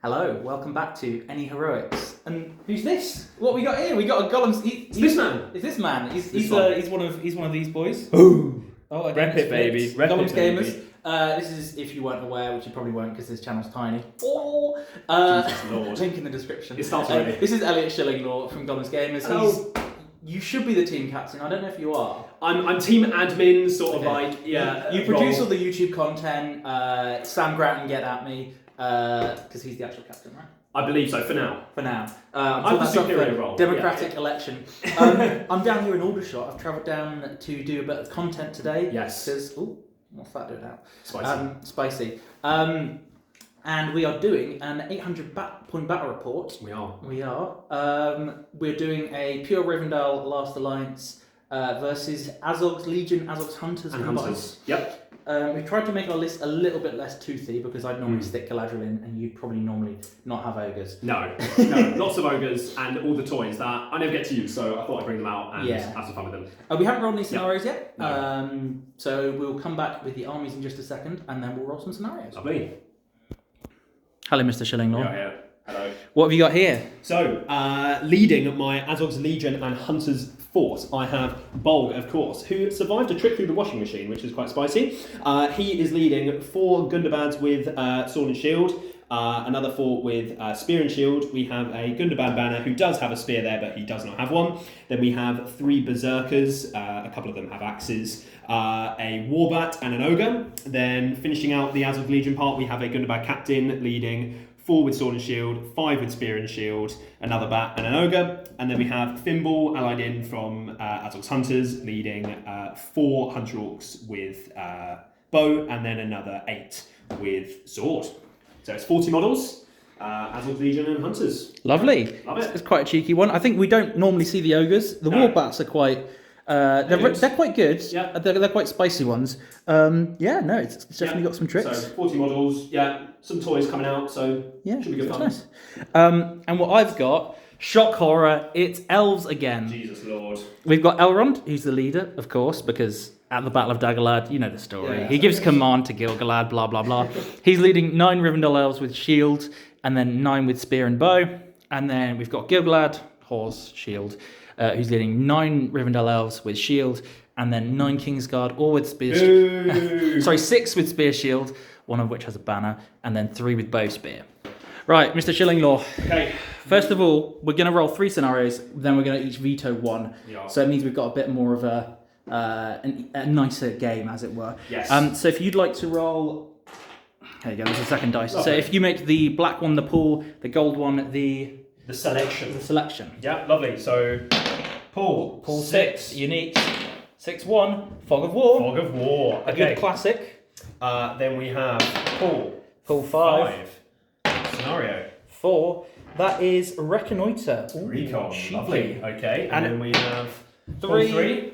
Hello, welcome back to Any Heroics. And who's this? What we got here? We got a Gollum. It's this man. It's this man. He's one of these boys. Ooh. Oh, again, Rep it, baby. Rep Gollum's it, baby. Gamers. This is, if you weren't aware, which you probably won't because this channel's tiny. Oh, Jesus Lord. Link in the description. It starts already. This is Eliott Shillinglaw from Gollum's Gamers. Hello. You should be the team captain. I don't know if you are. I'm team admin, sort of Okay. like, yeah. You produce all the YouTube content. Sam Grattan get at me because he's the actual captain, right? I believe so, for now. For now. I'm the superior role. Democratic election. I'm down here in Aldershot. I've travelled down to do a bit of content today. Yes. Because, what's that doing now? Spicy. Spicy. And we are doing an 800 point battle report. We are. We are. We're doing a pure Rivendell Last Alliance versus Azog's Legion, Azog's Hunters. And Hunters. Yep. We tried to make our list a little bit less toothy because I'd normally stick Galadriel in and you'd probably normally not have ogres. No, lots of ogres and all the toys that I never get to use, so I thought I'd bring them out and have some fun with them. We haven't rolled any scenarios yet, No. so we'll come back with the armies in just a second and then we'll roll some scenarios. Lovely. Hello, Mr. Shillinglaw. Yeah, yeah. Hello. What have you got here? So, leading my Azog's Legion and Hunters force, I have Bolg, of course, who survived a trip through the washing machine, which is quite spicy. He is leading 4 Gundabads with sword and shield, another 4 with spear and shield. We have a Gundabad banner who does have a spear there, but he does not have one. Then we have 3 berserkers, a couple of them have axes, a warbat and an ogre. Then finishing out the Azog Legion part, we have a Gundabad captain leading 4 with sword and shield, 5 with spear and shield, another bat and an ogre, and then we have Thimble allied in from Azog's Hunters, leading 4 Hunter Orcs with bow, and then another 8 with sword. So it's 40 models, Azog's Legion and Hunters. Lovely. Love it. It's quite a cheeky one. I think we don't normally see the ogres. The No. warbats are quite... they're quite good. Yeah. They're quite spicy ones. It's definitely got some tricks. So 40 models, some toys coming out, so should be good fun. Nice. And what I've got, shock horror, it's elves again. Jesus Lord. We've got Elrond, who's the leader, of course, because at the Battle of Dagorlad, you know the story. Yeah, he gives command to Gil-galad, blah, blah, blah. He's leading 9 Rivendell elves with shield, and then 9 with spear and bow. And then we've got Gil-galad, horse, shield, who's leading 9 Rivendell elves with shield, and then 9 Kingsguard, all with spear. 6 with spear shield, one of which has a banner, and then 3 with bow spear. Right, Mr. Shillinglaw. Okay. First of all, we're going to roll 3 scenarios, then we're going to each veto 1. Yeah. So it means we've got a bit more of a nicer game, as it were. Yes. So if you'd like to roll... There you go, there's a second dice. Lovely. So if you make the black one the pool, the gold one the selection. selection. Yeah, lovely. So, Paul 6. Unique. 6-1. Fog of War. Fog of War. A good classic. Then we have Paul. Pull 5. Scenario. 4. That is Reconnoiter. Ooh, Recon. cheeky. Lovely. Okay. And then we have 3.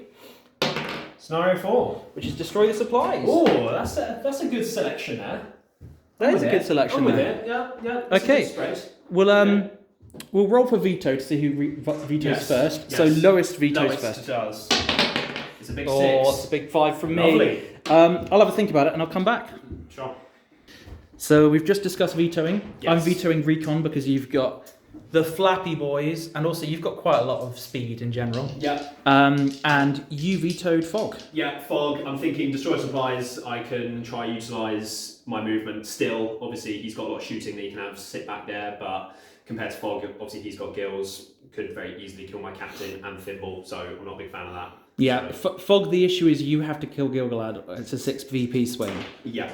Scenario 4. Which is Destroy the Supplies. Oh, that's a good selection there. That is a good selection I'm with there. it. Yeah. That's Okay. a good spread. We'll roll for veto to see who vetoes Yes, first. yes. So lowest vetoes Lowest first. does. It's a big 6. Oh, it's a big 5 from me. Lovely. I'll have a think about it and I'll come back. Sure. So we've just discussed vetoing. Yes. I'm vetoing Recon because you've got the flappy boys and also you've got quite a lot of speed in general. Yeah. And you vetoed Fog. Yeah, Fog. I'm thinking Destroy Supplies. I can try utilise my movement still. Obviously, he's got a lot of shooting that he can have sit back there, but compared to Fog, obviously he's got gills. Could very easily kill my captain and Thimble, so I'm not a big fan of that. Yeah, So, Fog, the issue is you have to kill Gil-galad. It's a 6 VP swing. yeah,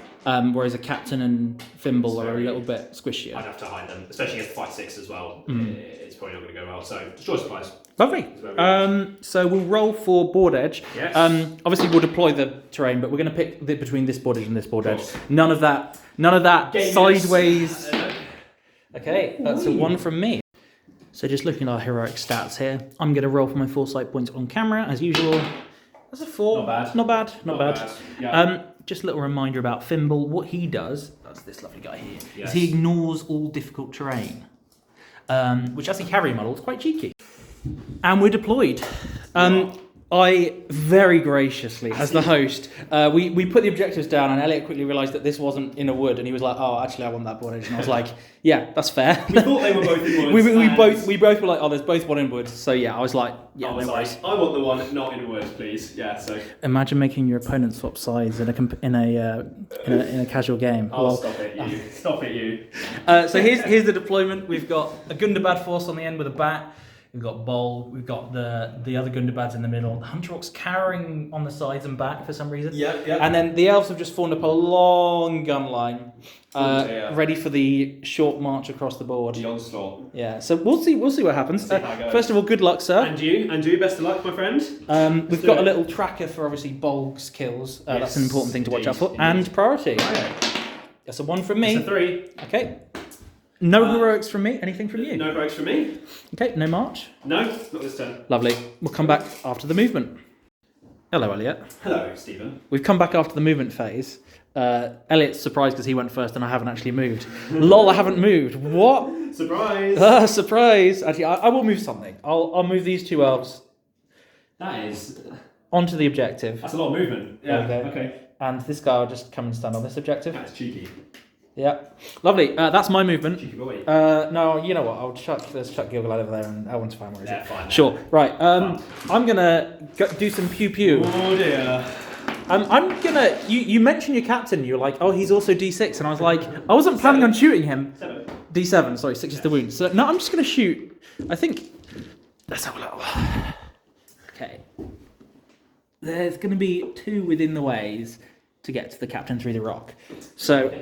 Whereas a captain and Thimble are a Sorry. little bit squishier. I'd have to hide them, especially against 5/6 as well. It's probably not going to go well. So Destroy Supplies. Lovely. So we'll roll for board edge. Yes. Obviously we'll deploy the terrain, but we're going to pick between this board edge and this board edge. course. None of that Gameless. sideways. Okay, that's a 1 from me. So just looking at our heroic stats here, I'm going to roll for my foresight points on camera as usual. That's a 4. Not bad. Not bad. Yeah. Just a little reminder about Thimble. What he does, that's this lovely guy here, Yes. is he ignores all difficult terrain, which as a carry model is quite cheeky. And we're deployed. I very graciously, as the host, we put the objectives down, and Eliott quickly realised that this wasn't in a wood, and he was like, "Oh, actually, I want that board edge." And I was like, "Yeah, that's fair." We thought they were both in woods. we both were like, "Oh, there's both one in wood." So yeah, I was like, "Yeah, I was no worries." like, I want the one not in wood, please. Yeah. So Imagine making your opponent swap sides in a casual game. I'll stop it, you. Stop it, you. So here's the deployment. We've got a Gundabad force on the end with a bat. We've got Bowl. We've got the other Gundabads in the middle. The Hunter Orcs carrying on the sides and back for some reason. Yeah. And then the Elves have just formed up a long gun line, ready for the short march across the board. The onslaught. Yeah. So we'll see what happens. First of all, good luck, sir. And you. Best of luck, my friend. We've got a little tracker for obviously Bolg's kills. That's an important thing to watch out for. And priority. That's a 1 from me. That's a 3. Okay. No heroics from me. Anything from you? No heroics from me. Okay, no march? No, not this turn. Lovely. We'll come back after the movement. Hello, Eliott. Hello, Stephen. We've come back after the movement phase. Elliott's surprised because he went first and I haven't actually moved. Lol, I haven't moved. What? Surprise! Surprise! Actually, I will move something. I'll move these 2 elves. That is... Onto the objective. That's a lot of movement. Yeah, okay. And this guy will just come and stand on this objective. That's cheeky. Yeah. Lovely. That's my movement. Cheeky boy. No, you know what? Let's chuck Gilgalad over there and Elwin's fine. Where is it? Fine. Sure. Right. I'm gonna do some pew pew. Oh dear. I'm gonna. You mentioned your captain. You're like, oh, he's also D6, and I was like, I wasn't planning on shooting him. 7. D7. Sorry, 6 is the wound. So no, I'm just gonna shoot. I think. Let's have a little. Okay. There's gonna be 2 within the ways to get to the captain through the rock. So okay.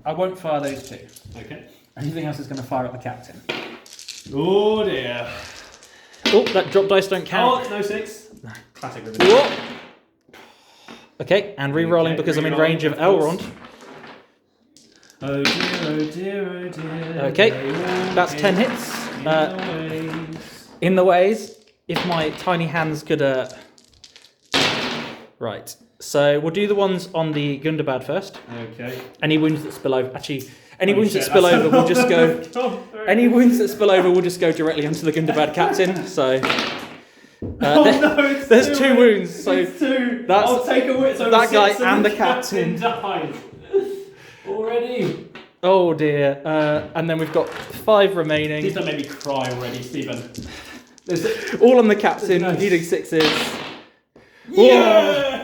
I won't fire those 2. Okay. Anything else is going to fire at the captain. Oh dear. Oh, that drop dice don't count. Oh, no 6. Classic Rivendell. Okay, and re-rolling because I'm in range of Elrond. Oh dear, oh dear, oh dear. Okay, that's 10 hits. In the ways. If my tiny hands could... Right. So we'll do the ones on the Gundabad first. Okay. Any wounds that spill over, actually, any wounds that spill over will just go. Any wounds that spill over will just go directly onto the Gundabad captain. So. There's 2 wounds. So it's 2. That's I'll take a wound. So that guy and the captain died. Already. Oh dear. And then we've got 5 remaining. Please don't make me cry already, Stephen. All on the captain, needing 6s. Yeah!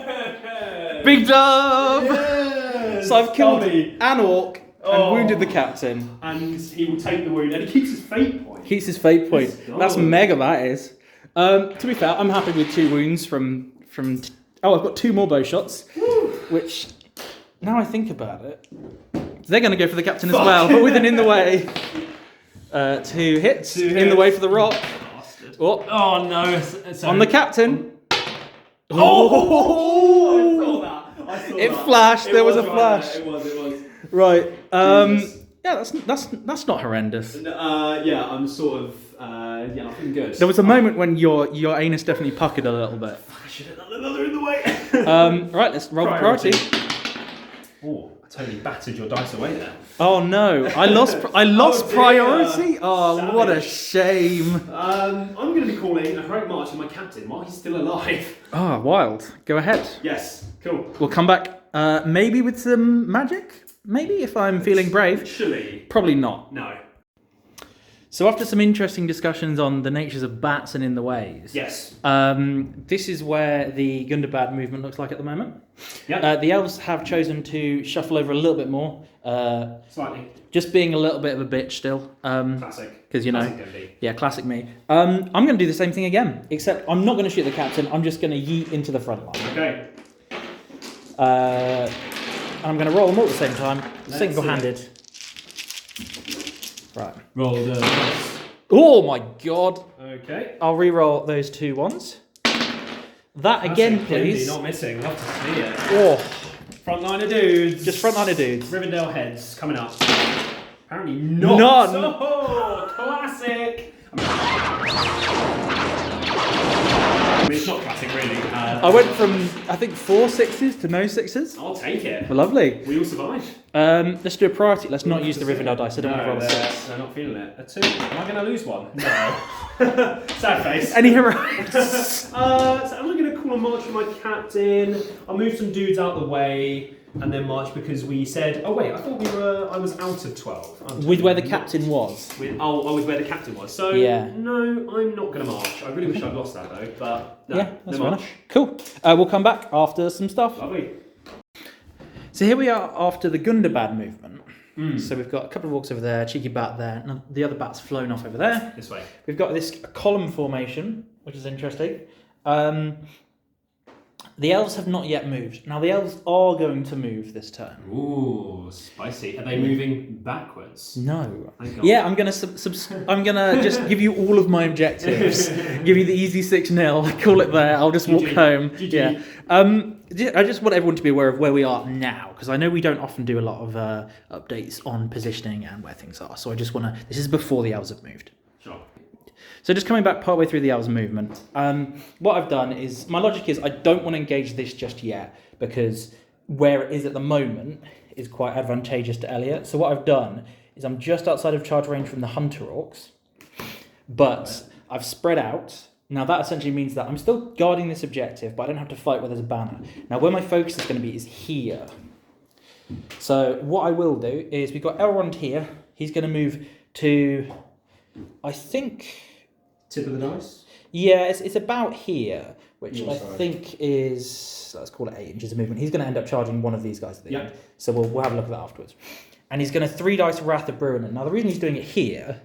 Big dub! Yes! So I've killed an orc and wounded the captain. And he will take the wound, and he keeps his fate point. Keeps his fate point. That's mega, that is. To be fair, I'm happy with 2 wounds from I've got 2 more bow shots, which, now I think about it, they're going to go for the captain as well, but with an in the way. 2 hits, in the way for the rock. Oh no. On the captain. Oh! I saw that. It flashed. There was a flash. It was. Right. Yeah, that's not horrendous. Yeah, I'm sort of. Yeah, I'm feeling good. There was a moment when your anus definitely puckered a little bit. I should have done another in the way. Right, let's roll the priority. Oh, I totally battered your dice away there. Oh no, I lost priority. Oh, savage. What a shame. I'm going to be calling a heroic march of my captain while he's still alive. Ah, wild. Go ahead. Yes, cool. We'll come back maybe with some magic. Maybe if I'm feeling brave. Actually, probably not. No. So after some interesting discussions on the natures of bats and in the ways, yes, this is where the Gundabad movement looks like at the moment. Yep. The elves have chosen to shuffle over a little bit more. Slightly. Just being a little bit of a bitch still. Classic. Because, you know, classic yeah, classic me. I'm going to do the same thing again, except I'm not going to shoot the captain. I'm just going to yeet into the front line. Okay. I'm going to roll them all at the same time, single-handed. Right. Roll the dice. Oh my god. Okay. I'll re-roll those 2 ones. That again, please. Not missing. Love to see it. Oh. Frontliner dudes. Just frontliner dudes. Rivendell heads coming up. Apparently not. None. Oh, classic. mean, it's not classic, really. I went from, I think, 4 6s to no 6s. I'll take it. Well, lovely. We all survived. Let's do a priority. Let's not use the Rivendell dice. I don't want to roll a 6. I'm not feeling it. A 2. Am I going to lose one? No. Sad face. Any heroics? So I'm going to call a march for my captain. I'll move some dudes out of the way. And then march because we said, oh wait, I thought I was out of 12. With where the captain was. With where the captain was. So, yeah. No, I'm not going to march. I really wish I'd lost that though, but no, yeah, that's no march. Cool. We'll come back after some stuff. Lovely. So here we are after the Gundabad movement. So we've got a couple of orcs over there, cheeky bat there, and the other bat's flown off over there. This way. We've got this column formation, which is interesting. The elves have not yet moved. Now the elves are going to move this turn. Ooh, spicy. Are they moving backwards? No. Yeah, I'm gonna I'm gonna just give you all of my objectives. Give you the easy 6-0. Call it there. I'll just walk home. GG. Yeah. I just want everyone to be aware of where we are now, because I know we don't often do a lot of updates on positioning and where things are. So I just want to. This is before the elves have moved. Sure. So just coming back partway through the elves movement, what I've done is, my logic is I don't want to engage this just yet, because where it is at the moment is quite advantageous to Eliott. So what I've done is I'm just outside of charge range from the Hunter Orcs, but I've spread out. Now that essentially means that I'm still guarding this objective, but I don't have to fight where there's a banner. Now where my focus is going to be is here. So what I will do is, we've got Elrond here. He's going to move to, I think... Tip of the dice? Yeah, it's about here, which I think is, let's call it 8 inches of movement. He's going to end up charging one of these guys at the end. So we'll have a look at that afterwards. And he's going to 3 dice Wrath of Bruinen. Now the reason he's doing it here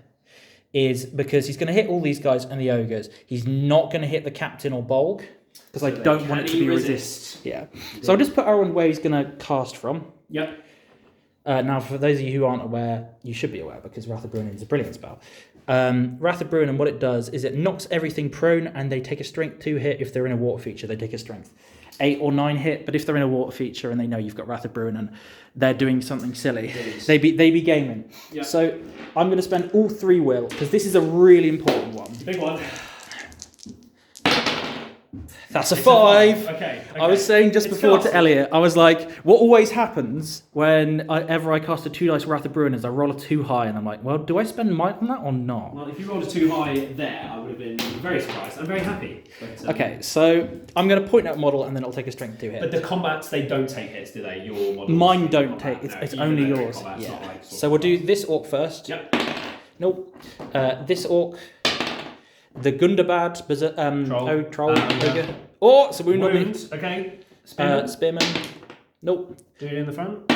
is because he's going to hit all these guys and the ogres. He's not going to hit the captain or Bolg, because I don't want it to be resist. Yeah. So I'll just put Elrond where he's going to cast from. Yep. Now, for those of you who aren't aware, you should be aware, because Wrath of Bruinen is a brilliant spell. Wrath of Bruinen, what it does is it knocks everything prone, and they take a strength 2 hit. If they're in a water feature, they take a strength 8 or 9 hit. But if they're in a water feature and they know you've got Wrath of Bruinen, they're doing something silly. They be gaming. Yep. So I'm going to spend all 3 will, because this is a really important one. Big one. That's a 5. Okay. I was saying just before to Eliott, I was like, what always happens whenever I cast a 2 dice Wrath of Bruinen is I roll a 2 high, and I'm like, well, do I spend might on that or not? Well, if you rolled a 2 high there, I would have been very surprised. I'm very happy. But, okay, so I'm going to point out model, and then it'll take a strength 2 hit. But the combats, they don't take hits, do they? Your models? Mine don't take. It's only yours. Yeah. Like so we'll do this orc first. Yep. Nope. This orc. The Gundabad, troll, ogre. Oh, it's a wound on me. Okay. Spearman. Nope. Do it in the front.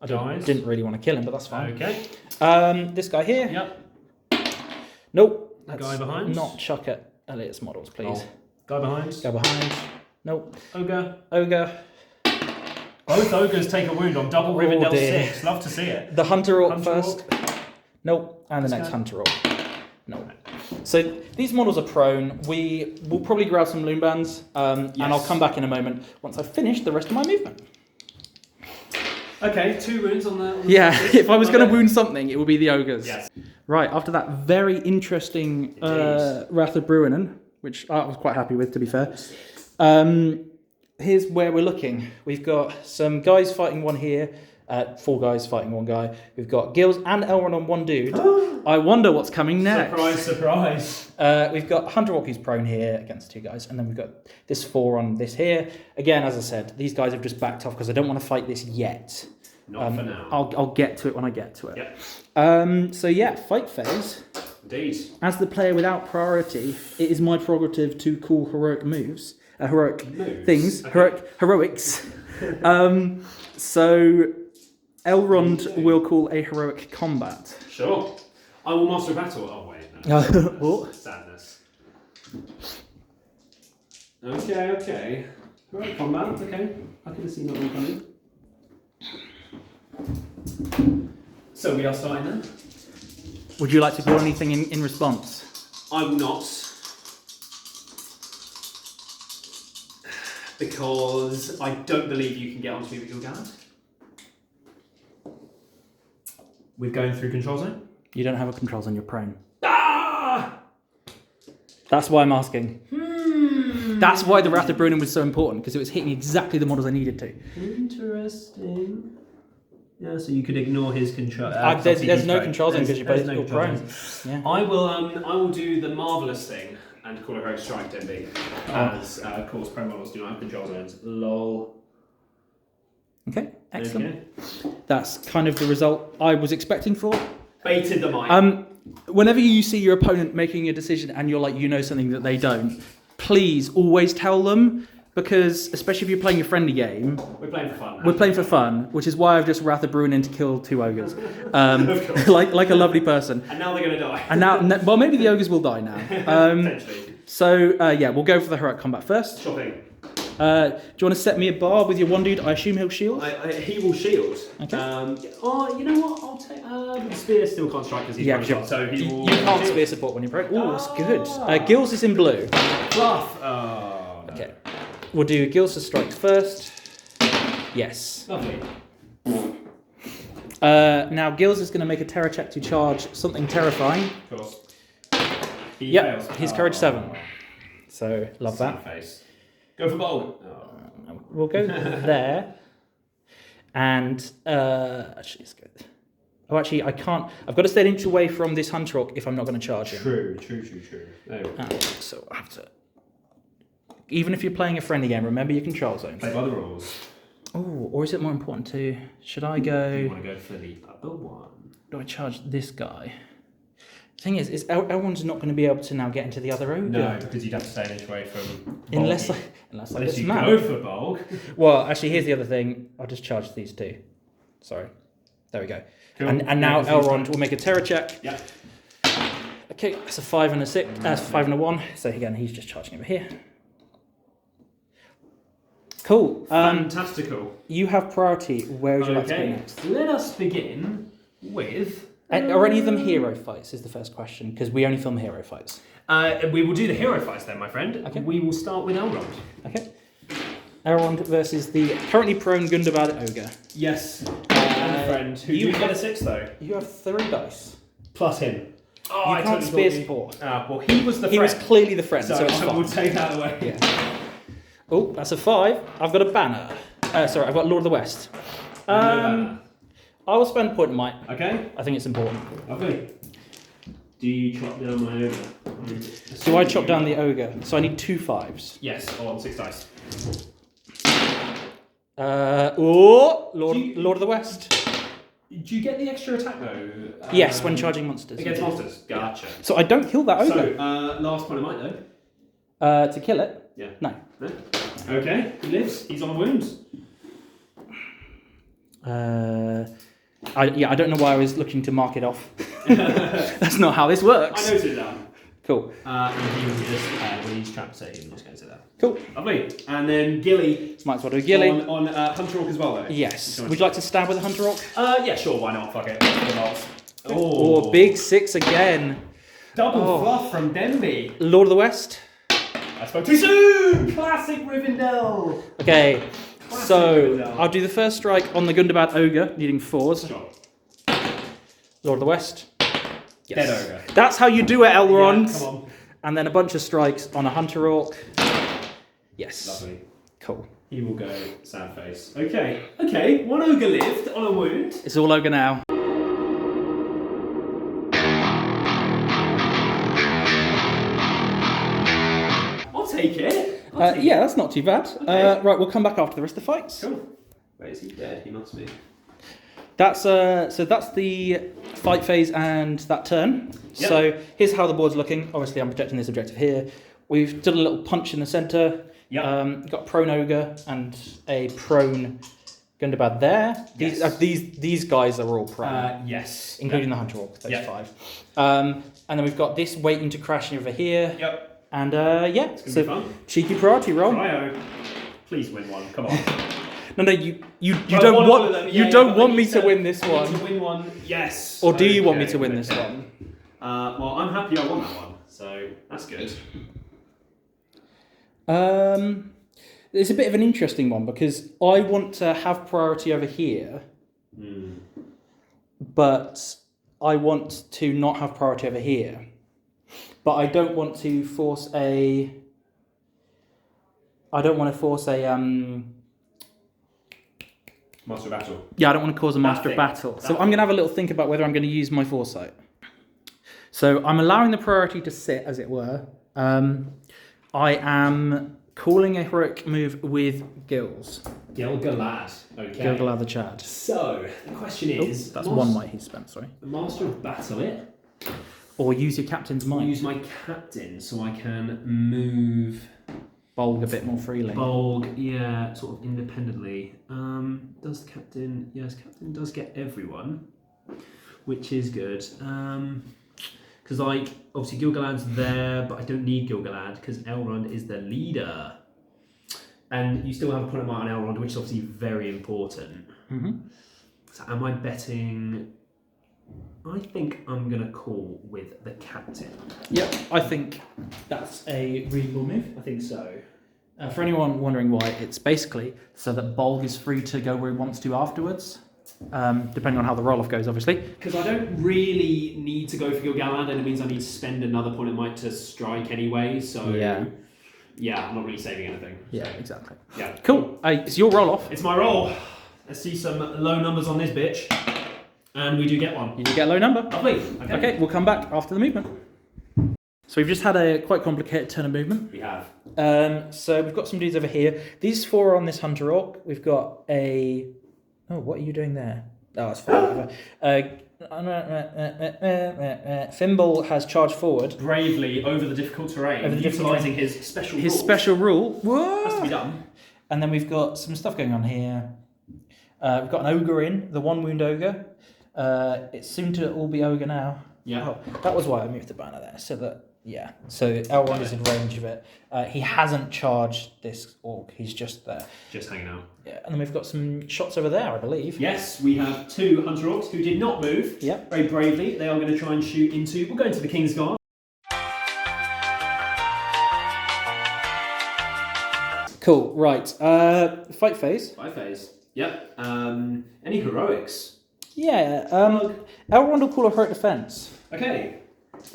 I didn't really want to kill him, but that's fine. Okay. This guy here. Yep. Nope. Let's guy behind. Not chuck at Eliott's models, please. Oh. Guy behind. Go behind. Nope. Ogre. Both ogres take a wound on double Rivendell 6. Love to see it. The Hunter Orc first. Nope. And the next Hunter Orc. No. So these models are prone. We will probably grab some loom bands, and I'll come back in a moment once I've finished the rest of my movement. Okay, 2 wounds on the yeah, if I was going to wound something, it would be the ogres. Yes. Right, after that very interesting Wrath of Bruinen, which I was quite happy with, to be fair. Here's where we're looking. We've got some guys fighting one here. 4 guys fighting 1 guy. We've got Gills and Elrond on 1 dude. I wonder what's coming next. Surprise, surprise. We've got Hunter Orc who's prone here against 2 guys. And then we've got this 4 on this here. Again, as I said, these guys have just backed off because I don't want to fight this yet. Not for now. I'll get to it when I get to it. Yep. So yeah, fight phase. Indeed. As the player without priority, it is my prerogative to call heroic moves. Heroic things. Okay. Heroics. So... Elrond will call a heroic combat. Sure. I will master a battle. Oh, wait. No. Sadness. Okay. Heroic combat. Okay. I can see that one coming. So we are starting then. Would you like to do anything in response? I will not. Because I don't believe you can get onto me with your guard. We're going through control zone? You don't have a control zone, you're prone. Ah! That's why I'm asking. That's why the Wrath of Brunnen was so important, because it was hitting exactly the models I needed to. Interesting. Yeah, so you could ignore his control. There's no controls in because you're both prone. Yeah. I will do the marvelous thing and call a Rogue Strike Denby, as of course pro models do not have control zones. Lol. Okay, excellent. Okay. That's kind of the result I was expecting for. Baited the mic. Whenever you see your opponent making a decision and you're like, you know something that they don't, please always tell them, because especially if you're playing a friendly game, we're playing for fun. We're playing for fun, which is why I've just Wrath of Brunnen to kill 2 ogres, like a lovely person. And now they're going to die. And now, well, maybe the ogres will die now. Potentially. So yeah, we'll go for the heroic combat first. Sure thing. Do you want to set me a bar with your one dude? I assume he'll shield. He will shield. Okay. You know what? I'll take. The spear still can't strike because he's one shot. So he will. You can't spear support when you're broke. Oh, that's good. Gills is in blue. Fluff. Okay. We'll do Gills to strike first. Yes. Lovely. Now Gills is going to make a terror check to charge something terrifying. Of course. He fails. He's courage 7. So love that. Face. Go for bold. We'll go there. And actually, it's good. Oh, actually, I can't. I've got to stay an inch away from this Hunter Orc if I'm not going to charge him. True. There we go. So I have to. Even if you're playing a friendly game, remember your control zones. Play by the rules. Oh, or is it more important to? Should I go? You want to go for the other one? Do I charge this guy? The thing is everyone's not going to be able to now get into the other ogre. No, because you'd have to stay an inch away from. Unless you go for bulk. Well, actually, here's the other thing. I'll just charge these 2. Sorry. There we go. Cool. And now Elrond will make a terror check. Yeah. Okay, that's a 5 and a 6. 5 and a 1. So again, he's just charging over here. Cool. Fantastical. You have priority. Where would you like to go next? Let us begin with. Are any of them hero fights? Is the first question, because we only film hero fights. We will do the hero fights then, my friend. Okay. We will start with Elrond. Okay. Elrond versus the currently prone Gundabad ogre. Yes. And friend. Who do you get a 6 though? You have 3 dice. Plus him. Oh, you can't spear support. Well, he was the friend. He was clearly the friend, so it's fine. We'll take that away. Yeah. Oh, that's a 5. I've got a banner. Sorry, I've got Lord of the West. I will spend a point in might. Okay. I think it's important. Okay. Do you chop down my ogre? Do I chop down the ogre? So I need 2 5s. Yes, on 6 dice. Lord of the West. Do you get the extra attack though? Yes, when charging monsters. Against monsters. Gotcha. So I don't kill that ogre. So last point of might though. To kill it? Yeah. No. Okay. He lives. He's on a wound. I don't know why I was looking to mark it off. That's not how this works. I noted that. Cool. And he will just, when he's trapped, so he will just go to that. Cool. Lovely. And then Gilly. Might as well do Gilly. On Hunter Orc as well, though. Yes. Would you like to stab with a Hunter Orc? Yeah, sure, why not? Fuck it. Oh, big 6 again. Double fluff from Denby. Lord of the West. I spoke too soon! Classic Rivendell. Okay. So, I'll do the first strike on the Gundabad Ogre, needing 4s. Sure. Lord of the West. Yes. Dead Ogre. That's how you do it, Elrond. Yeah, come on. And then a bunch of strikes on a Hunter Orc. Yes. Lovely. Cool. He will go sad face. Okay. 1 ogre lived on a wound. It's all ogre now. I'll take it. Yeah, that's not too bad. Okay. Right, we'll come back after the rest of the fights. Cool. Wait, is he dead? He must be. That's so that's the fight phase and that turn. Yep. So here's how the board's looking. Obviously, I'm protecting this objective here. We've done a little punch in the centre. Yep. Got a prone ogre and a prone Gundabad there. Yes. These guys are all prone. Yes. Including the Hunter Orc, those Yep. 5. And then we've got this waiting to crash over here. Yep. And It's gonna be fun. Cheeky priority roll. Cryo. Please win one. Come on. No, you don't want me to win this one. To win one, yes. Or do you want me to win this one? Well, I'm happy I won that one, so that's good. It's a bit of an interesting one because I want to have priority over here, but I want to not have priority over here. But I don't want to force a I don't want to force a Master of Battle. Yeah, I don't want to cause a Master of Battle. So I'm going to have a little think about whether I'm going to use my foresight. So I'm allowing the priority to sit, as it were. I am calling a heroic move with Gills. Gil-galad. Okay. Gil-galad the Chad. So the question is, that's one might he spent. Sorry. The Master of Battle it. Or use your captain's might. Use my captain so I can move. Bulg a bit more freely. Bulg, yeah, sort of independently. Does the captain? Yes, captain does get everyone, which is good. Because like obviously Gil-galad's there, but I don't need Gil-galad because Elrond is the leader, and you still have a point of might on Elrond, which is obviously very important. Mm-hmm. So am I betting? I think I'm gonna call with the captain. Yep, I think that's a reasonable move. I think so. For anyone wondering why, it's basically so that Bolg is free to go where he wants to afterwards, depending on how the roll-off goes, obviously. Because I don't really need to go for Gil-galad, and it means I need to spend another point of might to strike anyway, so... Yeah, I'm not really saving anything. Yeah, exactly. Yeah. Cool. It's your roll-off. It's my roll. Let's see some low numbers on this bitch. And we do get one. You do get a low number. Lovely. Okay, we'll come back after the movement. So we've just had a quite complicated turn of movement. We have. So we've got some dudes over here. These four are on this Hunter Orc. We've got a... Oh, what are you doing there? Oh, it's fine. Thimble has charged forward. Bravely over the difficult terrain, utilising his special His rules. special rule. Whoa! Has to be done. And then we've got some stuff going on here. We've got an ogre in, the one wound ogre. It's soon to all be ogre now. Yeah. Oh, that was why I moved the banner there, so that, yeah. So Elrond is in range of it. He hasn't charged this orc, he's just there. Just hanging out. Yeah, and then we've got some shots over there, I believe. Yes, we have two Hunter Orcs who did not move. Yep. Very bravely. They are going to try and shoot into... We'll go into the King's Guard. Cool, right. Fight phase. Fight phase. Yep. Any heroics? Yeah, Elrond will call a heroic defense. Okay.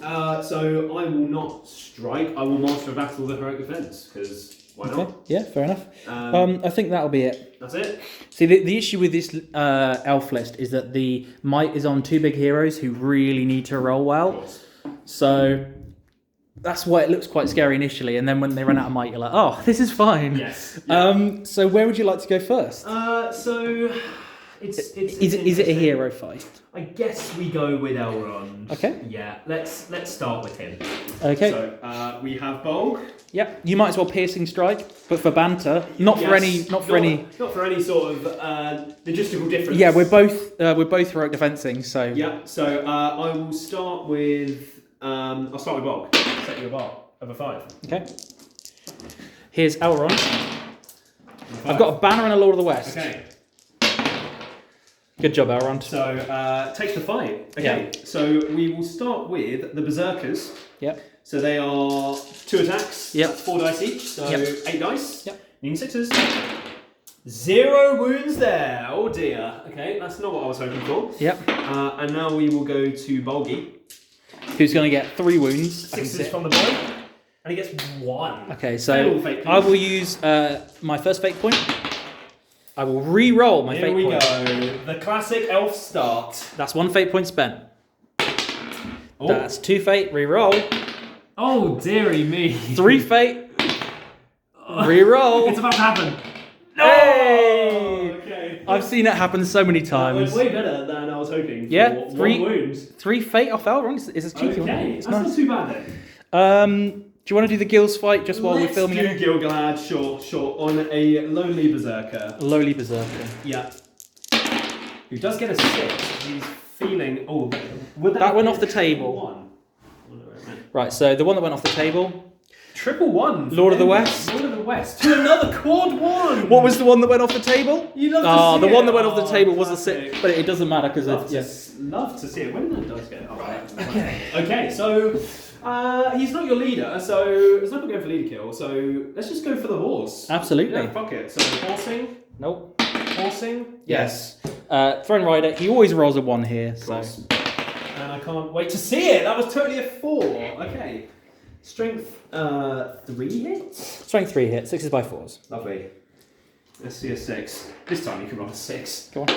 So I will not strike. I will Master of Battle the heroic defense, because why not? Okay. Yeah, fair enough. I think that'll be it. That's it. See, the issue with this elf list is that the might is on two big heroes who really need to roll well. So that's why it looks quite scary initially, and then when they run out of might, you're like, oh, this is fine. Yes. Yeah. So where would you like to go first? So it's is it a hero fight? I guess we go with Elrond. Okay. Yeah. Let's start with him. Okay. So we have Bolg. Yep. You might as well piercing strike, but for banter, not for any sort of logistical difference. Yeah, we're both heroic defensing, so. Yeah. So I will start with I'll start with Bolg. Set you a bar of a 5. Okay. Here's Elrond. I've got a banner and a Lord of the West. Okay. Good job, Elrond. So take the fight. Okay. Yeah. So we will start with the Berserkers. Yep. So they are 2 attacks. Yep. That's 4 dice each. So 8 dice. Yep. Meaning 6s. 0 wounds there. Oh dear. Okay, that's not what I was hoping for. Yep. And now we will go to Bolgi. Who's going to get 3 wounds? 6s from the boy. And he gets 1. Okay, so I will use my first fate point. I will re-roll my fate point. Here we go. The classic elf start. That's 1 fate point spent. Oh. That's 2 fate, re-roll. Oh, dearie me. 3 fate, re-roll. It's about to happen. No! Hey! Okay. I've seen it happen so many times. That was way better than I was hoping. Yeah, for 3 1 wound. 3 fate off Elrond is a cheeky one. Okay, It's that's nice. not too bad then. Do you want to do the Gills fight just while we're filming Let's it? do Gil-galad, sure, on a lonely berserker. Lowly Berserker. Yeah. Who does get a 6. He's feeling... Oh, that went off the table. 1. Right, so the one that went off the table. Triple 1. Lord of the West. Lord of the West. To another quad 1. What was the one that went off the table? You love to see the it. one that went off the table was the classic. 6, but it doesn't matter because Love to see it. When did that dice go? Okay, so he's not your leader, so there's no point going for leader kill, so let's just go for the horse. Absolutely. Yeah, fuck it. So horsing? Nope. Horsing? Yes. Throne Rider, he always rolls a 1 here, so. And I can't wait to see it. That was totally a 4. Okay. Strength 3 hits. Strength 3 hit, 6s by 4s. Lovely. Let's see a 6. This time you can roll a 6. Go on.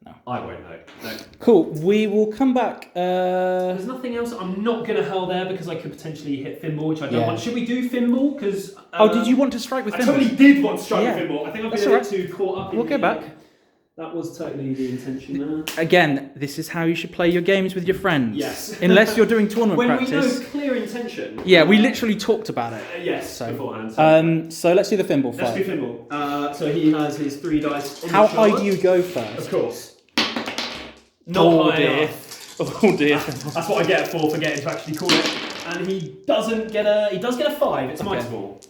No. I won't know. No. Cool. We will come back. There's nothing else. I'm not going to hurl there because I could potentially hit Finball, which I don't want. Should we do Finball? Because did you want to strike with Finball? I totally did want to strike with Finball. I think I've been a bit too caught up in We'll go back. That was totally the intention there. Again, this is how you should play your games with your friends. Yes. Unless you're doing tournament practice. When we know clear intention. Yeah, we literally talked about it. Yes, beforehand. So let's do the Finball fight. Let's do Finball. So he has his 3 dice. How high do you go first? Of course. Not high enough. Oh dear. That's what I get for forgetting to actually call it. And he doesn't get a. He does get a 5. It's might ball.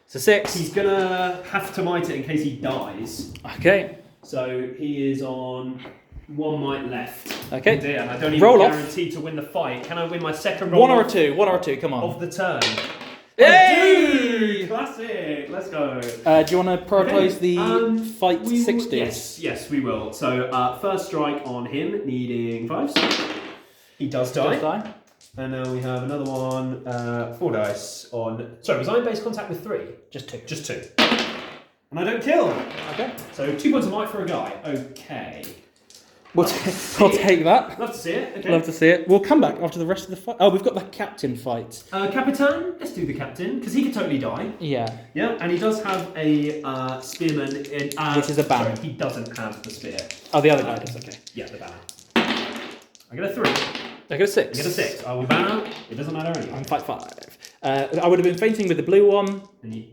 It's a 6. He's gonna have to might it in case he dies. Okay. So he is on 1 might left. Okay. Oh dear, and I don't even roll off. guarantee to win the fight. Can I win my second roll? 1 or 2. 1 or 2. Come on. Of the turn. Yay! Classic. Let's go. Do you want to prioritise the fight 60s? Yes, we will. So first strike on him, needing 5s. He does die. And now we have another one. 4 dice on. Sorry, was I in base contact with 3? Just 2. Just 2. And I don't kill. Okay. So 2 points of might for a guy. Okay. I'll take that. Love to see it. Okay. Love to see it. We'll come back after the rest of the fight. Oh, we've got the captain fight. Capitan, let's do the captain, because he could totally die. Yeah. Yeah, and he does have a spearman, which is a banner. Sorry, he doesn't have the spear. Oh, the other guy does, okay. Yeah, the banner. I get a 3. I get a 6. I get a 6. I will banner. It doesn't matter anyway. I'm fight 5. I would have been fainting with the blue one. And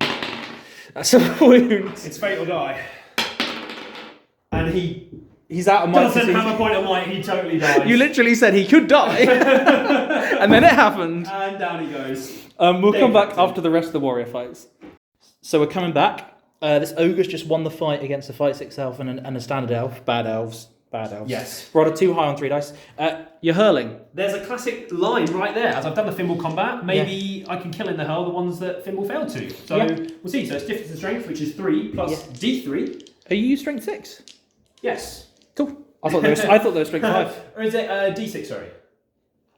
That's a wound. It's fate or die. And he's out of might. Doesn't have a point of might, he totally dies. You literally said he could die. And then it happened. And down he goes. We'll come back after the rest of the warrior fights. So we're coming back. This ogre's just won the fight against a fight 6 elf and a standard elf. Bad elves. Yes. Rolled a 2 high on 3 dice. You're hurling. There's a classic line right there. As I've done the Finball combat, maybe I can kill in the hurl the ones that Finball failed to. So we'll see. So it's difference in strength, which is 3 plus D3. Are you strength 6? Yes. Cool. I thought they were strength 5. Or is it D6, sorry?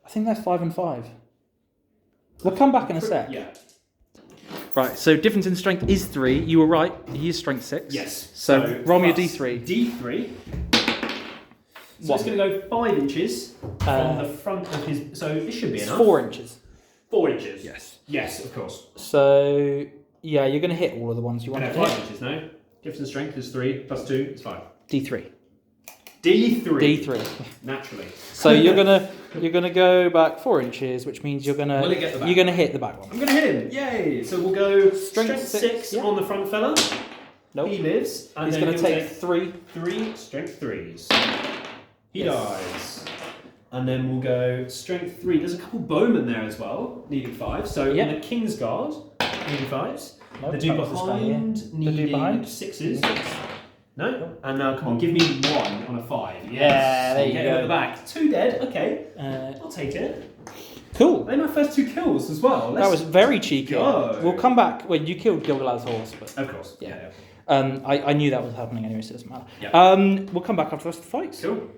I think they're 5 and 5. We'll come back in a sec. Yeah. Right, so difference in strength is 3. You were right. He is strength 6. Yes. So roll me a D3. D3. So it's going to go 5 inches from the front of his. So it should be enough. 4 inches. 4 inches. Yes. Yes, of course. So yeah, you're going to hit all of the ones you want to hit. 5 inches, no? Difference in strength is 3 plus 2 is 5. D3. D3. Naturally. So you're gonna go back 4 inches, which means you're gonna hit the back one. I'm gonna hit him. Yay! So we'll go strength 6 yeah. on the front fella. Nope. He lives. And he's then gonna take 3 strength 3s. He dies. And then we'll go strength 3. There's a couple bowmen there as well, needing 5. So on the King's Guard, needing 5s. Nope, the dude behind needing 6s. No? And now, come on, give me 1 on a 5. Yes. Yeah, there you go. At the back. 2 dead, okay. I'll take it. Cool. They're my first 2 kills as well. That was very cheeky. Go. We'll come back. Well, you killed Gilgalad's horse, but of course. Yeah. I knew that was happening anyway, so it doesn't matter. Yeah. We'll come back after the rest of the fights. Cool.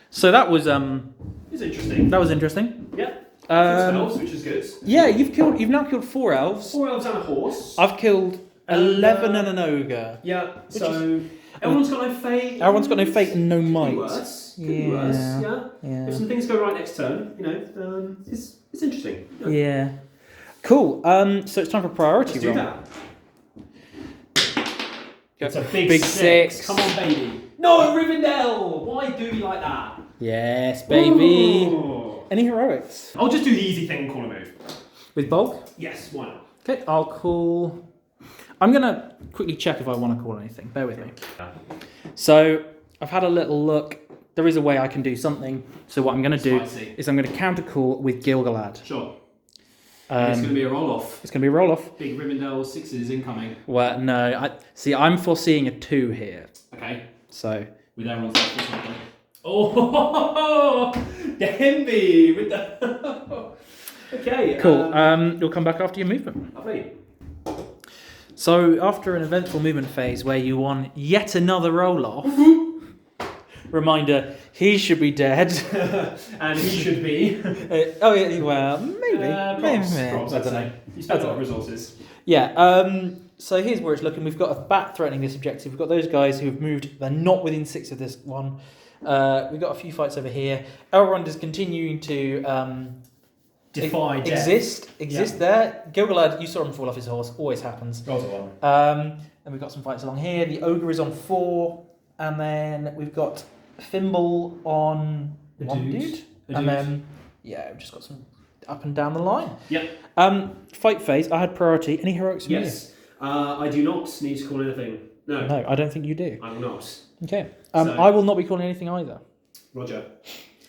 So that was It's interesting. That was interesting. Yeah. Elves, which is good. Yeah, you've now killed 4 elves. 4 elves and a horse. I've killed 11 and an ogre. Yeah. So everyone's got no fate. Everyone's got no fate and no might. Could be worse. Yeah. If some things go right next turn, it's interesting. Yeah. Cool. So it's time for priority roll. Let's do that. It's a big 6. Come on, baby. No, Rivendell! Why do we like that? Yes, baby. Ooh. Any heroics? I'll just do the easy thing and call a move. With bulk? Yes, why not? Okay, I'll call... I'm going to quickly check if I want to call anything. Bear with me. So, I've had a little look. There is a way I can do something. So what I'm going to do is I'm going to counter call with Gilgalad. Sure. It's going to be a roll-off. It's going to be a roll-off. Big Rivendell 6s incoming. Well, no. I'm foreseeing a 2 here. Okay. So... With everyone's left or something. Oh, the Hemby with the... Okay. Cool. You'll come back after your movement. Lovely. So, after an eventful movement phase where you won yet another roll-off, Reminder, he should be dead. And he should be. Oh, yeah, well, maybe. Props, I'd say. You spent a lot of resources. Yeah, so here's where it's looking. We've got a bat threatening this objective. We've got those guys who have moved. They're not within 6 of this one. We've got a few fights over here. Elrond is continuing to defy death. Exist there. Gil-galad, you saw him fall off his horse. Always happens. And we've got some fights along here. The ogre is on 4, and then we've got Thimble on one dude. And then we've just got some up and down the line. Yep. Fight phase. I had priority. Any heroics from you? Yes. I do not need to call anything. No, I don't think you do. I will not. Okay. I will not be calling anything either. Roger.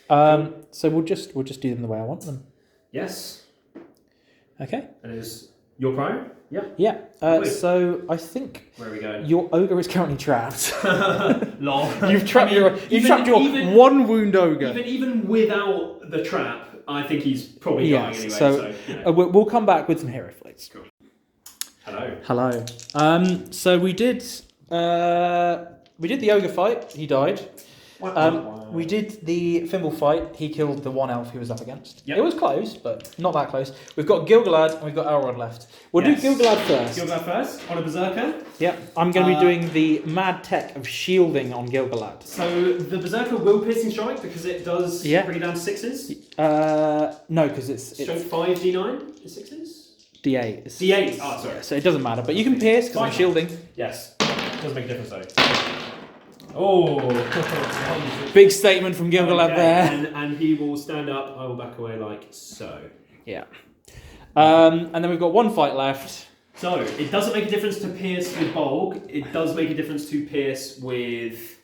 So we'll just do them the way I want them. Yes. Okay. And it is your prior? Yep. Yeah. So I think where are we going? Your ogre is currently trapped. Lol. You've trapped your one wound ogre. Even without the trap, I think he's probably dying anyway. So we'll come back with some hero flights. Cool. Hello. So we did the ogre fight. He died. We did the Thimble fight. He killed the one elf he was up against. Yep. It was close, but not that close. We've got Gil-galad and we've got Elrond left. We'll do Gil-galad first. Gil-galad first on a berserker. Yep. I'm going to be doing the mad tech of shielding on Gil-galad. So the berserker will piercing strike because it does bring it down to 6s. No, because it's strength 5 D9 is 6s. D8. D8. Oh, sorry. So it doesn't matter, but you can pierce because I'm shielding. Yes. Doesn't make a difference though. Oh, big statement from Gil-galad there. And he will stand up. I will back away like so. Yeah. And then we've got one fight left. So it doesn't make a difference to pierce with Bolg. It does make a difference to pierce with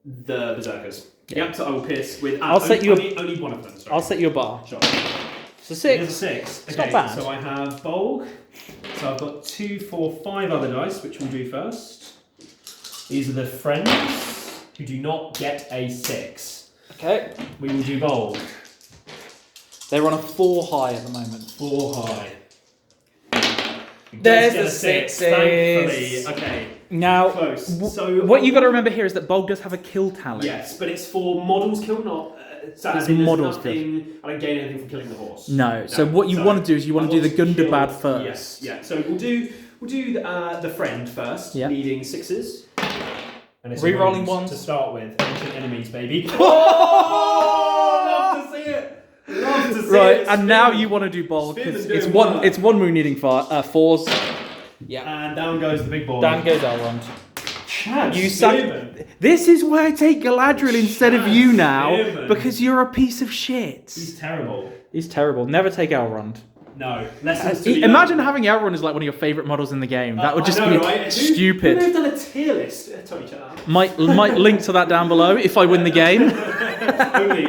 the berserkers. Yep. So I will pierce with. Only one of them. Sorry. I'll set you a bar. Sure. So 6. It's a 6. It's not bad. So I have Bolg. So I've got 2, 4, 5 other dice, which we'll do first. These are the friends who do not get a 6. Okay. We will do Bolg. They're on a 4 high at the moment. 4 high. There's the 6. Thankfully. Okay. Now, close. So what you got to remember here is that Bolg does have a kill talent. Yes, but it's for models killed, not. It's models killed. I don't gain anything from killing the horse. No. So what you want to do is you want to do the Gundabad first. Yes. Yeah. So we'll do the friend first, leading 6s. And it's re-rolling ones to start with. Ancient enemies, baby. Oh, love to see it. Love to see it. Right, and now you want to do Bolg because it's one wound needing 4s. Yeah. And down goes the big boy. Down goes Elrond. Chad This is why I take Galadriel instead of you now, because you're a piece of shit. He's terrible. He's terrible. Never take Elrond. No. Imagine having Elrond as like one of your favourite models in the game. That would just be stupid. Who would have done a tier list? Totally chat out. Might link to that down below if I win the game. Only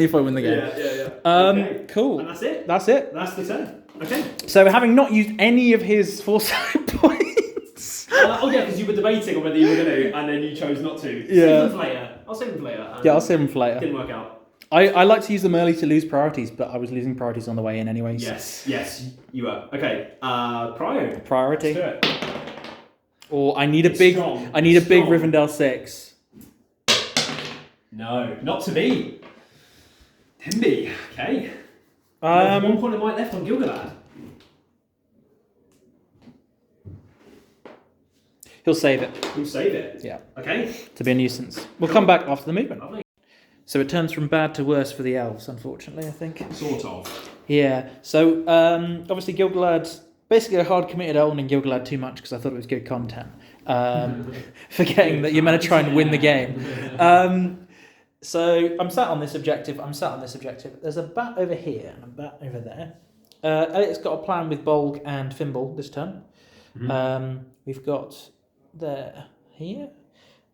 if I win the game. Yeah. Okay. Cool. And that's it? That's it. That's the turn. Okay. So having not used any of his foresight points. Because you were debating on whether you were going to, and then you chose not to. Yeah. Save them for later. I'll save them for later. I'll save them for later. Didn't work out. I like to use them early to lose priorities, but I was losing priorities on the way in anyways. Yes, you were. Okay, priority. Let's do it. Or I need a big Rivendell 6. No, not to be. Himby. Okay. There's 1 point of might left on Gil-galad. He'll save it. Yeah. Okay. To be a nuisance. We'll come back after the movement. Lovely. So it turns from bad to worse for the elves, unfortunately, I think. Sort of. Yeah. So, obviously Gil-galad's basically a hard committed owning Gil-galad too much because I thought it was good content. Forgetting that you're meant to try and win the game. So I'm sat on this objective. There's a bat over here and a bat over there. Eliott's got a plan with Bolg and Thimble this turn. Mm-hmm. We've got here.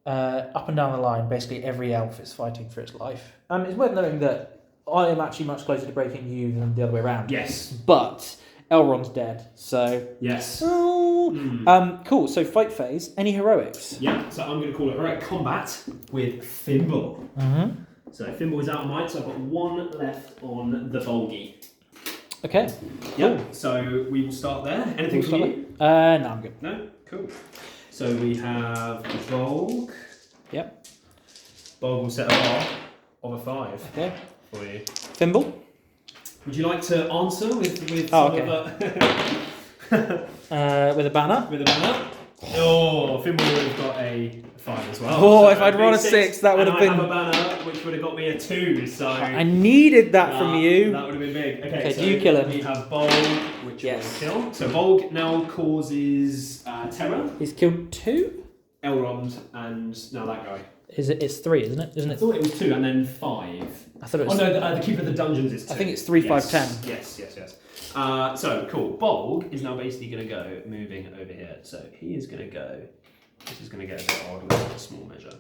Up and down the line, basically every elf is fighting for its life. It's worth noting that I am actually much closer to breaking you than the other way around. Yes. But Elrond's dead, so... Yes. Cool, so fight phase. Any heroics? Yeah, so I'm going to call it heroic combat with Thimble. Mm-hmm. So Thimble is out of might, so I've got 1 left on the Bolgy. Okay. Yep, so we will start there. Anything from you? No, I'm good. No? Cool. So we have Bolg. Yep. Bulg will set a bar of a 5 Okay. for you. Thimble. Would you like to answer with Oh, some okay. of With a banner. with a banner? Oh, Thimble would have got a 5 as well. Oh, So if I'd rolled a 6, 6, that would have been. I have a banner which would have got me a 2. So I needed that from you. That would have been big. Okay, so do you kill him? We have Bulg, which Yes. will kill. So Bulg now causes terror, He's killed 2. Elrond, and now that guy. It's 3, isn't it? Isn't I it? thought it was 2 and then 5. I thought it Oh was. no, the Keeper of the Dungeons is 2. I think it's 3, 5, 10. Yes. So cool. Bulg is now basically going to go moving over here. So he is going to go. This is going to get a bit odd with a small measure.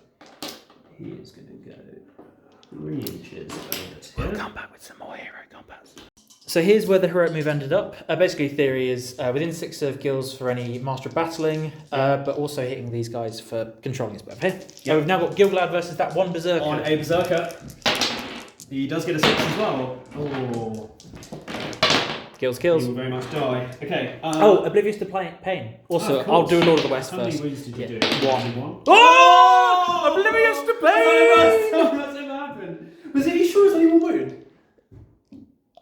He is going to go 3 inches over to here. We'll come back with some more hero combats. So here's where the heroic move ended up. Basically, theory is within 6 serve kills for any Master of Battling, but also hitting these guys for controlling his weapon. Here. So we've now got Gilgalad versus that one Berserker. On a Berserker. He does get a 6 as well. Oh. Kills. He will very much die. Okay. Oblivious to Pain. Also, of I'll course. do Lord of the West How first. many wounds did you do? 1. Oh! Oblivious to Pain! That's never happened. Was it? Are you sure it's only 1 wound?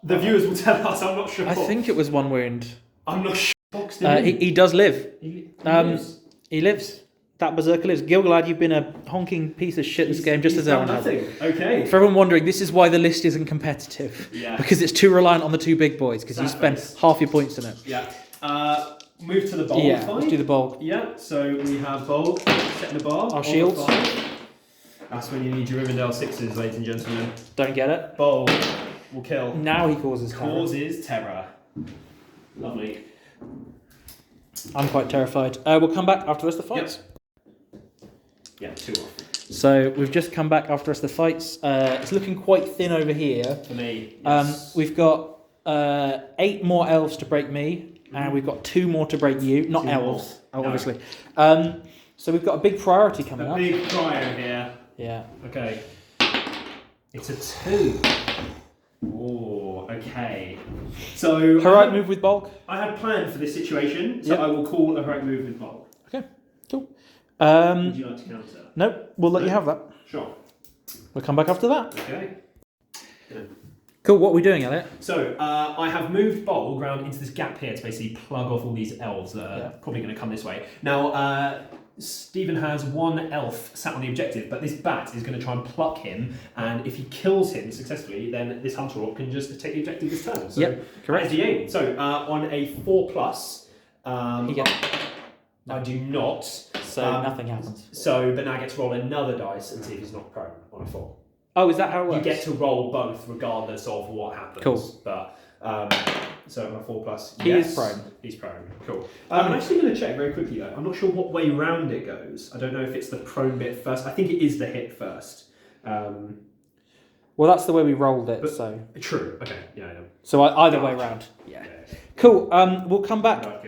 The viewers will tell us. I'm not sure. I think it was 1 wound. I'm not sure. He does live. He lives. He lives. That Berserker lives. Gilgalad, you've been a honking piece of shit this game, just as everyone has. Okay. For everyone wondering, this is why the list isn't competitive. Yeah. Because it's too reliant on the 2 big boys, because you spend half your points in it. Yeah. Move to the Bulg Yeah, fight. let's do the Bulg. Yeah, so we have Bulg setting the bar. Our shields. That's when you need your Rivendell 6s, ladies and gentlemen. Don't get it. Bulg will kill. Now he causes terror. Causes terror. Lovely. I'm quite terrified. We'll come back after the rest of the fights. Yeah, 2 off. So we've just come back after the rest of the fights. It's looking quite thin over here. For me, yes. We've got 8 more elves to break me, and we've got 2 more to break you. Not 2 elves, more. obviously. So we've got a big priority coming up. A big prior here. Yeah. Okay. It's a 2. Oh, okay. So Heroic move with Bulk. I had planned for this situation, so I will call a heroic move with Bulk. Okay, cool. Would you like to counter? Nope, we'll let you have that. Sure. We'll come back after that. Okay. Yeah. Cool, what are we doing, Eliott? So, I have moved Bulg round into this gap here to basically plug off all these elves that are probably going to come this way. Now, Stephen has 1 elf sat on the objective, but this bat is going to try and pluck him, and if he kills him successfully, then this hunter orc can just take the objective this turn. So correct. That is the aim. So, on a 4+, I do not. So nothing happens. So, but now I get to roll another dice and see if he's not prone on a 4. Oh, is that how it works? You get to roll both regardless of what happens. Cool. But so on a 4+, he is prone. He's prone. Cool. I'm actually going to check very quickly though. I'm not sure what way round it goes. I don't know if it's the prone bit first. I think it is the hit first. Well, that's the way we rolled it. So true. Okay. Yeah. So either way round. Yeah. Cool. We'll come back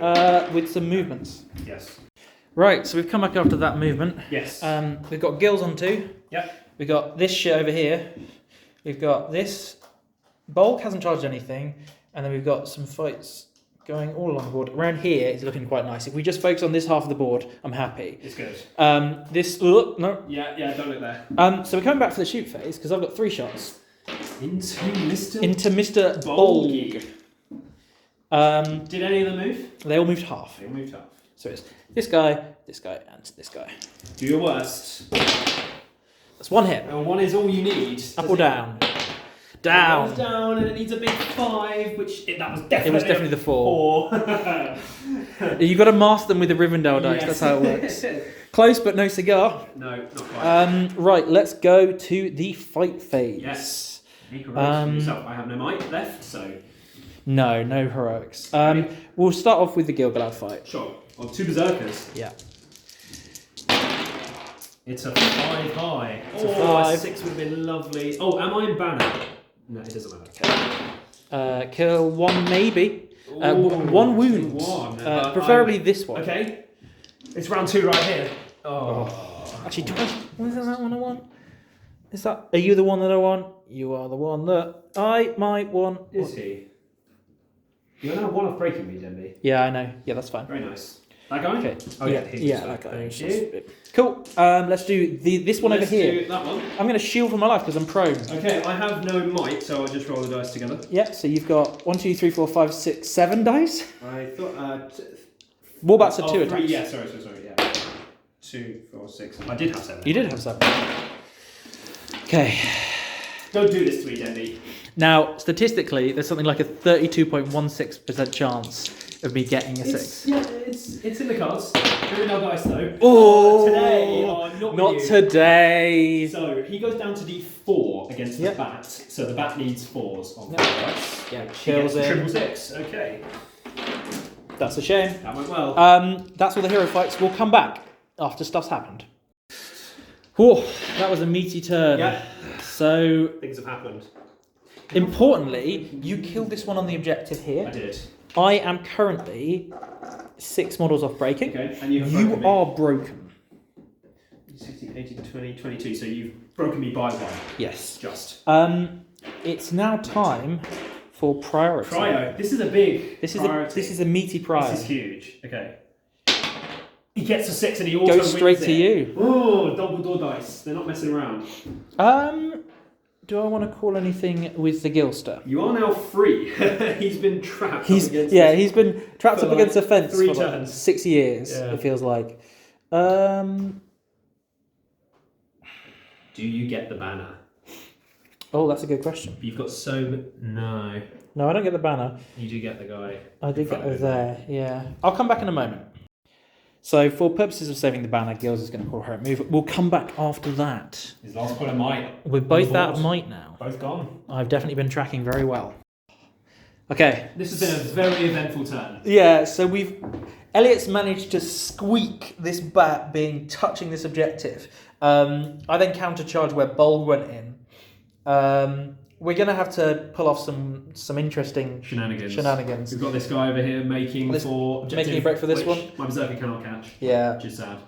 with some movements. Yes. Right. So we've come back after that movement. Yes. We've got gills on 2. Yep. We've got this shit over here. We've got this. Bulk hasn't charged anything. And then we've got some fights going all along the board. Around here, it's looking quite nice. If we just focus on this half of the board, I'm happy. It's good. No. Yeah, don't look there. So we're coming back to the shoot phase, because I've got 3 shots. Into Mr. Bulg. Did any of them move? They all moved half. They all moved half. So it's this guy, and this guy. Do your worst. That's 1 hit. And 1 is all you need. Up or down? Down. Down, and it needs a big 5, which that was definitely the 4. You got to mask them with the Rivendell dice. That's how it works. Close, but no cigar. No, not quite. Right, let's go to the fight phase. Yes. Make a roll for yourself. I have no might left, so. No heroics. We'll start off with the Gilgalad fight. Sure. Well, 2 berserkers. Yeah. It's a 5 high. It's a 5. A 6 would have been lovely. Oh, am I in banner? No, it doesn't matter. Kill 1 maybe. 1 wound. 1. Preferably this one. Okay. It's round 2 right here. Oh. Actually, is that one I want? Are you the one that I want? You are the one that I might want. Is he? You're now 1 off breaking me, Denby. Yeah, I know. Yeah, that's fine. Very nice. That guy? Okay. Oh, yeah, that guy. Thank you. Cool. Let's do this one over here. Let's do that one. I'm going to shield for my life because I'm prone. Okay, I have no might, so I'll just roll the dice together. Yeah, so you've got 1, 2, 3, 4, 5, 6, 7 dice. I thought... Warbats are 2 3, attacks. yeah, sorry, yeah. 2, 4, 6. I did have 7. You did have 7. Okay. Don't do this to me, Dendy. Now, statistically, there's something like a 32.16% chance of me getting a 6. Yeah, it's in the cards. Rivendell dice though. Oh, today, not today. So he goes down to D4 against the bat. So the bat needs 4s on the dice. Yeah, He gets kills it. triple 6. Okay. That's a shame. That went well. That's all the hero fights. We'll come back after stuff's happened. Whew, that was a meaty turn. Yeah. So Things have happened. importantly, you killed this one on the objective here. I did. I am currently 6 models off breaking. Okay, and you are broken. 16, 18, 20, 22. So you've broken me by 1. Yes. Just. It's now time for priority. Prio. This is a big priority. This is a meaty prior. This is huge. Okay. He gets a 6 and he also Goes straight wins to you. Oh, double door dice. They're not messing around. Do I want to call anything with the Gilster? You are now free. He's been trapped. He's been trapped up against a fence 3 for turns. 6 years. Yeah. It feels like. Do you get the banner? Oh, that's a good question. You've got no. No, I don't get the banner. You do get the guy. I do get it there. Yeah, I'll come back in a moment. So, for purposes of saving the banner, Gills is going to call her move. We'll come back after that. His last point of might. We're both out of might now. Both gone. I've definitely been tracking very well. Okay. This has been a very eventful turn. Yeah, so Eliott's managed to squeak this bat touching this objective. I then countercharged where Bulg went in. We're going to have to pull off some interesting shenanigans. We've got this guy over here making a break for this one. My Berserker cannot catch. Yeah. Which is sad.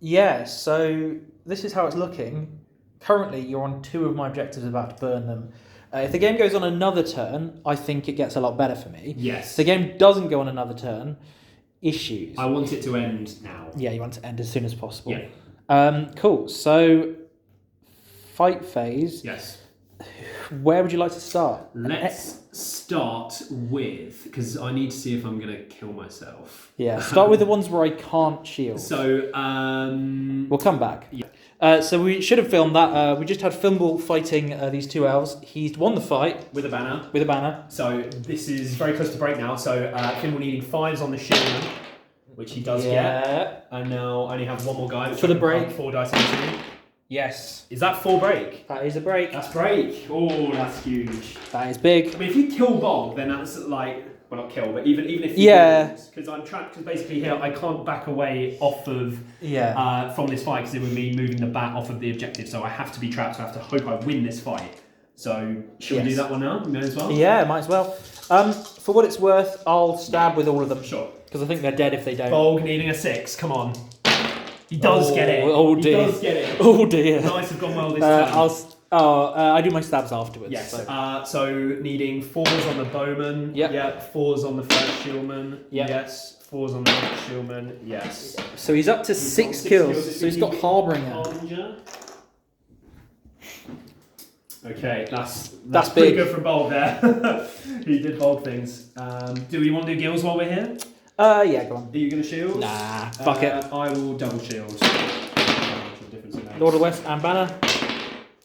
Yeah, so this is how it's looking. Currently, you're on 2 of my objectives, about to burn them. If the game goes on another turn, I think it gets a lot better for me. Yes. If the game doesn't go on another turn, issues. I want it to end now. Yeah, you want it to end as soon as possible. Yeah. Cool. So, fight phase. Yes. Where would you like to start? Let's start with, because I need to see if I'm going to kill myself. Yeah, start with the ones where I can't shield. So, we'll come back. Yeah. So we should have filmed that. We just had Fimbul fighting these 2 elves. He's won the fight. With a banner. So this is very close to break now. So Fimbul needing 5s on the shield, which he does get. And now I only have 1 more guy. For the break. 4 dice into. Yes. Is that 4 break? That is a break. That's break. Oh, that's huge. That is big. I mean, if you kill Bulg, then that's like... Well, not kill, but even if you because I'm trapped, because basically here I can't back away off of from this fight because it would mean moving the bat off of the objective, so I have to be trapped, so I have to hope I win this fight. So, should we do that one now? We may as well? Yeah, might as well. For what it's worth, I'll stab with all of them. Sure. Because I think they're dead if they don't. Bulg needing a 6, come on. He does get it. Oh dear. He does get it. Oh dear. Dice have gone well this time. I do my stabs afterwards. Yes. So, so needing 4s on the bowman. Yep. 4s on the first shieldman. Yep. Yes. 4s on the next shieldman. Yes. So he's up to 6 kills. So he's got Harbinger. Okay, that's big. Pretty good from Bulg there. He did Bulg things. Do we want to do gills while we're here? Yeah, go on. Are you going to shield? Nah, fuck it. I will double shield. Lord of West and Banner.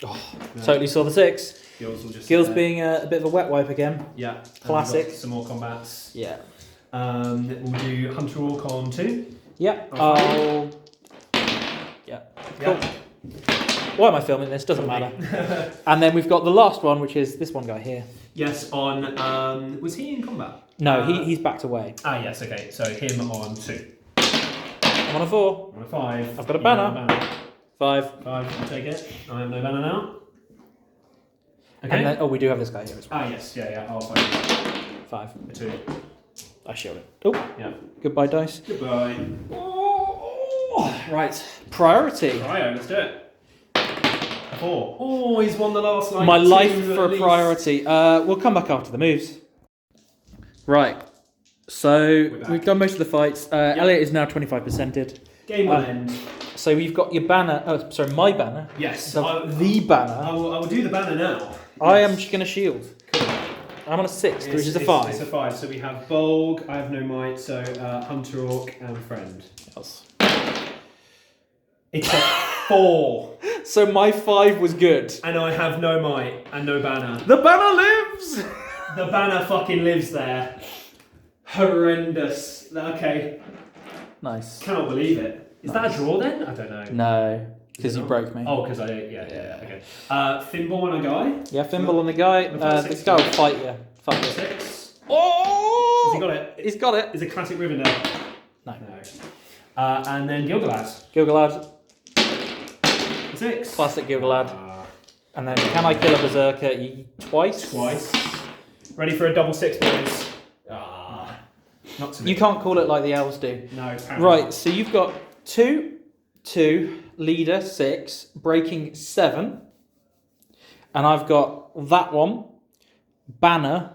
Oh, no. Totally saw the 6. Gills will just Gills being a bit of a wet wipe again. Yeah. Classic. Some more combats. Yeah. We'll do Hunter Orc on 2. Yeah. Yeah. Cool. Yeah. Why am I filming this? Doesn't matter. And then we've got the last one, which is this one guy here. Yes, on... was he in combat? No, he's backed away. Yes, okay. So him on 2. I'm on a 4. I'm on a 5. I've got a banner. 5. 5, I'll take it. I have no banner now. Okay. And then, we do have this guy here as well. Yes, yeah. I'll fight 5. a 2. I shield it. Oh, yeah. Goodbye, dice. Goodbye. Right. Priority. Let's do it. 4. Oh, he's won the last My life for a priority. We'll come back after the moves. Right. So we've done most of the fights. Eliott is now 25%ed. Game will end. So we've got your banner. Oh, sorry, my banner. Yes. The banner. I will do the banner now. I am just going to shield. Cool. I'm on a 6, which is a 5. It's a 5. So we have Bolg, I have no might, so Hunter Orc and Friend. Yes. It's a 4. So my 5 was good. And I have no might and no banner. The banner lives! The banner fucking lives there. Horrendous. Okay. Nice. Cannot believe it. Is that a draw then? I don't know. No, because you broke me. Oh, because yeah. Okay. Thimble on a guy. Yeah, Thimble on the guy. The guy will fight you. Fuck it. 6. Oh! Has he got it? He's got it. Is it classic Rivendell? No. And then Gilgalad. Gilgalad. 6. Classic Gilgalad. And then can I kill a Berserker twice? Twice. Ready for a double 6, boys. Not to me. You can't call it like the elves do. No, apparently. Right, so you've got 2, leader 6, breaking 7. And I've got that one, banner,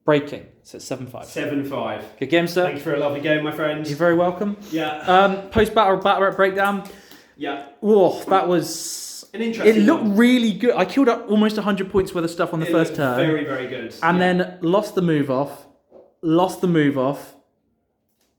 breaking. So it's 7-5. 7-5. Good game, sir. Thank you for a lovely game, my friend. You're very welcome. Yeah. Post-battle rep breakdown. Yeah. Whoa, that was... An interesting It looked one. really good. I killed up almost 100 points worth of stuff on the first turn. Very, very good. And then lost the move off. Lost the move off.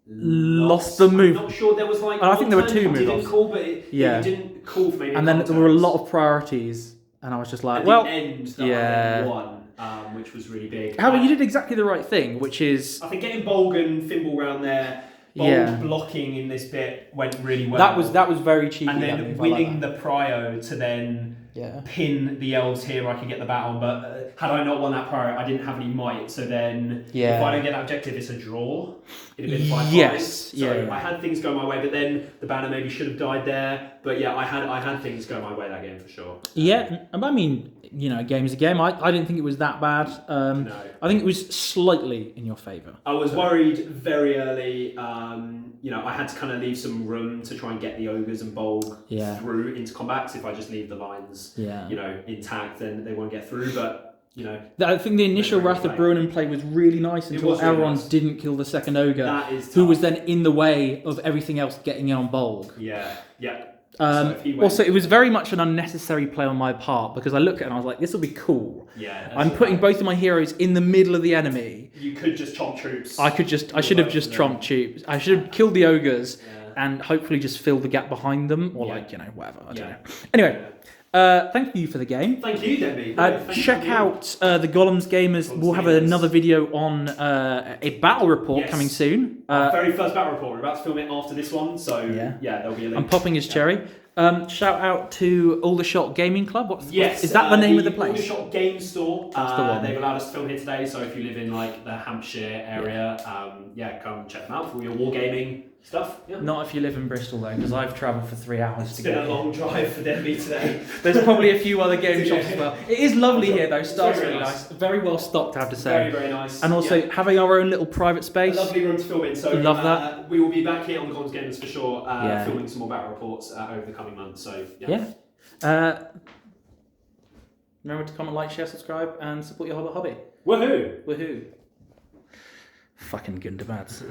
Lost the move. I'm not sure there was like. I think there were 2 you move didn't offs. call, but you Yeah. didn't call for maybe. And then there were a lot of priorities. And I was just like, At well, the end, that yeah. I won, which was really big. However, you did exactly the right thing, which is... I think getting Bolg and Thimble round there, Bolg blocking in this bit went really well. That was very cheeky. And that then move. winning I like the prio to then pin the elves here, I could get the battle. But had I not won that prio, I didn't have any might. So then, if I don't get that objective, it's a draw. It'd have been 5-5. Yes. So I had things go my way, but then the banner maybe should have died there. But yeah, I had things go my way that game for sure. Yeah, I mean, you know, a game is a game. I didn't think it was that bad. No. I think it was slightly in your favour. I was worried very early. You know, I had to kind of leave some room to try and get the ogres and Bolg through into combat. 'Cause if I just leave the lines, you know, intact, then they won't get through. But you know, I think the initial Wrath of Brunnen play was really nice until was really Elrond nice. didn't kill the second ogre, That is who tough. was then in the way of everything else getting on Bolg. Yeah. So also, it was very much an unnecessary play on my part because I looked at it and I was like, this will be cool. Yeah. I'm putting both of my heroes in the middle of the enemy. You could just chomp troops. I should have just tromped troops. I should have killed the ogres and hopefully just fill the gap behind them or like, you know, whatever. I don't know. Anyway, thank you for the game. Thank you, Debbie. Check out the Golems Gamers. We'll have another video on a battle report coming soon. Our very first battle report. We're about to film it after this one, so yeah there'll be a link. I'm popping his cherry. Shout out to Aldershot Gaming Club. Is that the name of the place? Aldershot Game Store. That's the one. They've allowed us to film here today, so if you live in like the Hampshire area, come check them out for your wargaming stuff. Yeah. Not if you live in Bristol though, because I've travelled for 3 hours to get here. It's been a long drive for Debbie today. There's probably a few other game shops as well. It is lovely here though. Staff's really nice. Very well stocked, I have to say. Very, very nice. And also having our own little private space. A lovely room to film in. So love that. We will be back here on the Games Gamers for sure, filming some more battle reports over the coming months. So remember to comment, like, share, subscribe, and support your hobby. Woohoo! Woohoo! Fucking Gundabads.